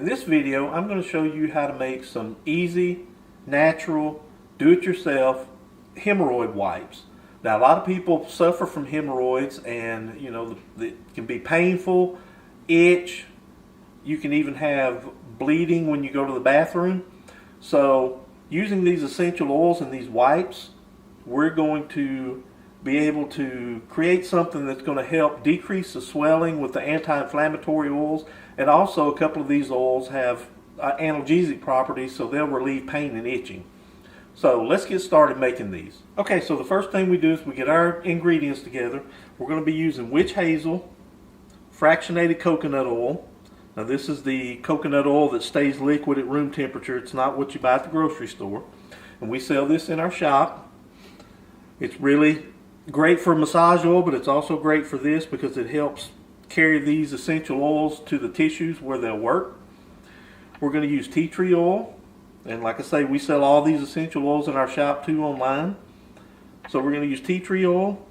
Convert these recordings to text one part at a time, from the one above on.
In this video, I'm going to show you how to make some easy, natural, do-it-yourself hemorrhoid wipes. Now, a lot of people suffer from hemorrhoids, and it can be painful, itch. You can even have bleeding when you go to the bathroom. So, using these essential oils and these wipes, we're going to be able to create something that's going to help decrease the swelling with the anti-inflammatory oils, and also a couple of these oils have analgesic properties, so they'll relieve pain and itching. So let's get started making these. Okay, so the first thing we do is we get our ingredients together. We're going to be using witch hazel, fractionated coconut oil. Now this is the coconut oil that stays liquid at room temperature. It's not what you buy at the grocery store. And we sell this in our shop. It's really great for massage oil, but it's also great for this because it helps carry these essential oils to the tissues where they'll work. We're going to use tea tree oil, and like I say, we sell all these essential oils in our shop too online. So we're going to use tea tree oil.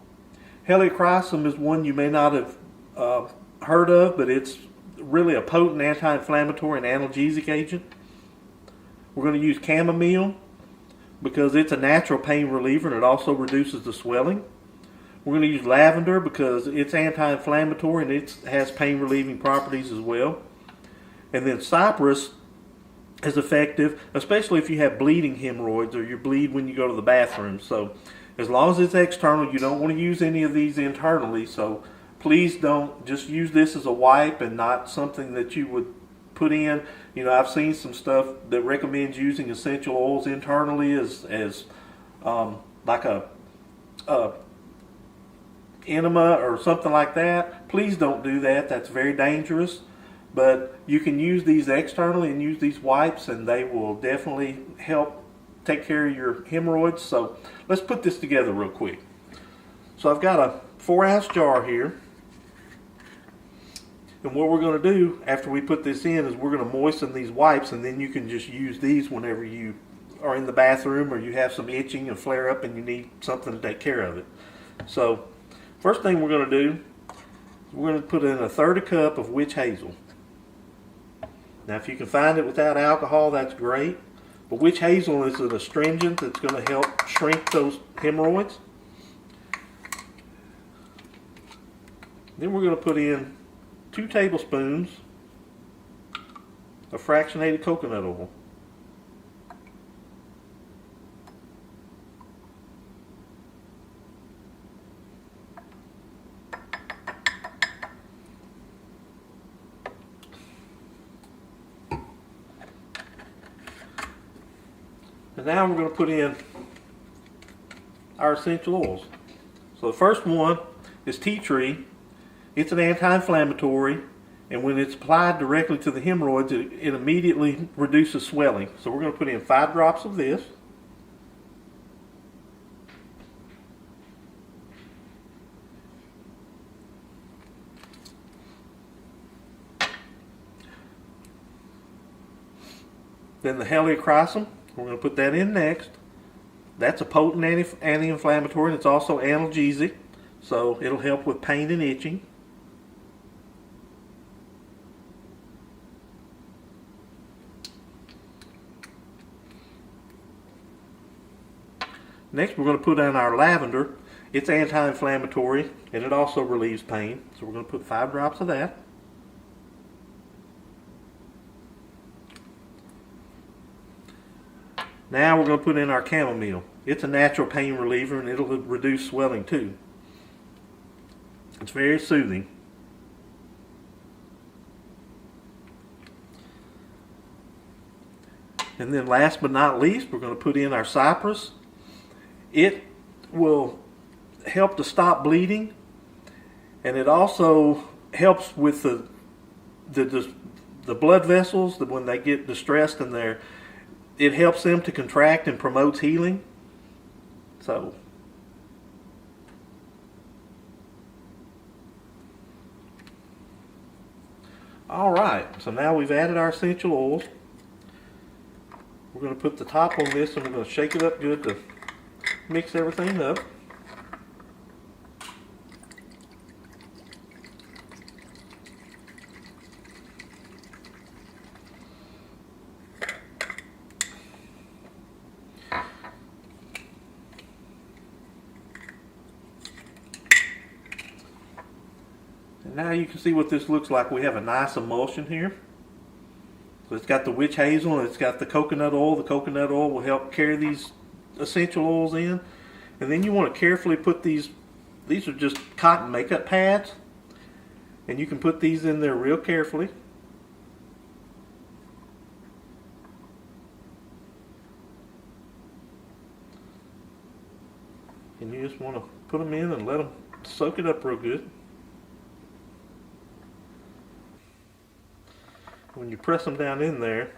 Helichrysum is one you may not have heard of, but it's really a potent anti-inflammatory and analgesic agent. We're going to use chamomile because it's a natural pain reliever and it also reduces the swelling. We're going to use lavender because it's anti-inflammatory and it has pain relieving properties as well. And then cypress is effective, especially if you have bleeding hemorrhoids or you bleed when you go to the bathroom. So as long as it's external, you don't want to use any of these internally. So please don't just use this as a wipe and not something that you would put in. I've seen some stuff that recommends using essential oils internally as like a enema or something like that. Please don't do that. That's very dangerous. But you can use these externally and use these wipes, and they will definitely help take care of your hemorrhoids. So let's put this together real quick. So I've got a 4-ounce jar here. And what we're going to do after we put this in is we're going to moisten these wipes, and then you can just use these whenever you are in the bathroom or you have some itching and flare up and you need something to take care of it. So first thing we're going to do is we're going to put in 1/3 cup of witch hazel. Now if you can find it without alcohol, that's great. But witch hazel is an astringent that's going to help shrink those hemorrhoids. Then we're going to put in 2 tablespoons of fractionated coconut oil. And now we're going to put in our essential oils. So the first one is tea tree. It's an anti-inflammatory, and when it's applied directly to the hemorrhoids, it immediately reduces swelling. So we're going to put in 5 drops of this. Then the helichrysum, we're going to put that in next. That's a potent anti-inflammatory, and it's also analgesic, so it'll help with pain and itching. Next, we're going to put in our lavender. It's anti-inflammatory and it also relieves pain. So we're going to put 5 drops of that. Now we're going to put in our chamomile. It's a natural pain reliever and it'll reduce swelling too. It's very soothing. And then last but not least, we're going to put in our cypress. It will help to stop bleeding, and it also helps with the blood vessels that when they get distressed and it helps them to contract and promotes healing. So all right, so now we've added our essential oils. We're going to put the top on this and we're going to shake it up good to mix everything up. And now you can see what this looks like. We have a nice emulsion here. So it's got the witch hazel and it's got the coconut oil. The coconut oil will help carry these essential oils in. And then you want to carefully put these are just cotton makeup pads. And you can put these in there real carefully. And you just want to put them in and let them soak it up real good. When you press them down in there,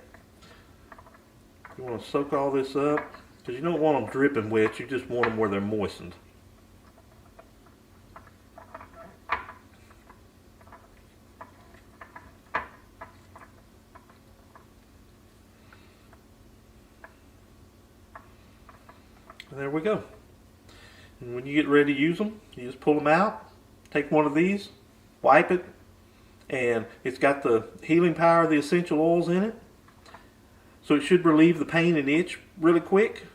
you want to soak all this up, because you don't want them dripping wet, you just want them where they're moistened. And there we go. And when you get ready to use them, you just pull them out, take one of these, wipe it, and it's got the healing power of the essential oils in it. So it should relieve the pain and itch really quick.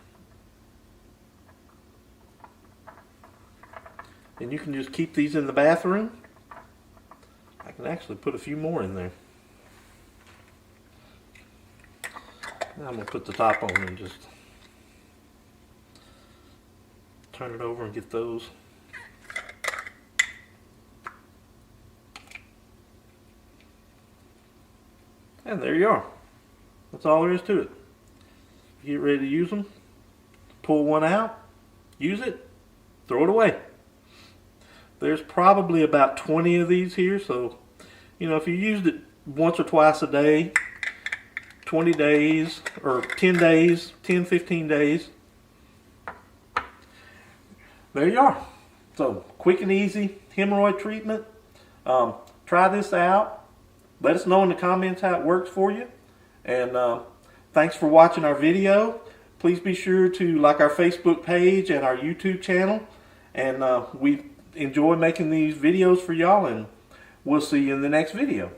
And you can just keep these in the bathroom. I can actually put a few more in there. Now I'm going to put the top on and just turn it over and get those. And there you are. That's all there is to it. You get ready to use them, pull one out, use it, throw it away. There's probably about 20 of these here, so you know, if you used it once or twice a day, 20 days or 10 days, 10, 15 days, there you are. So quick and easy hemorrhoid treatment. Try this out. Let us know in the comments how it works for you. And thanks for watching our video. Please be sure to like our Facebook page and our YouTube channel. And we enjoy making these videos for y'all, and we'll see you in the next video.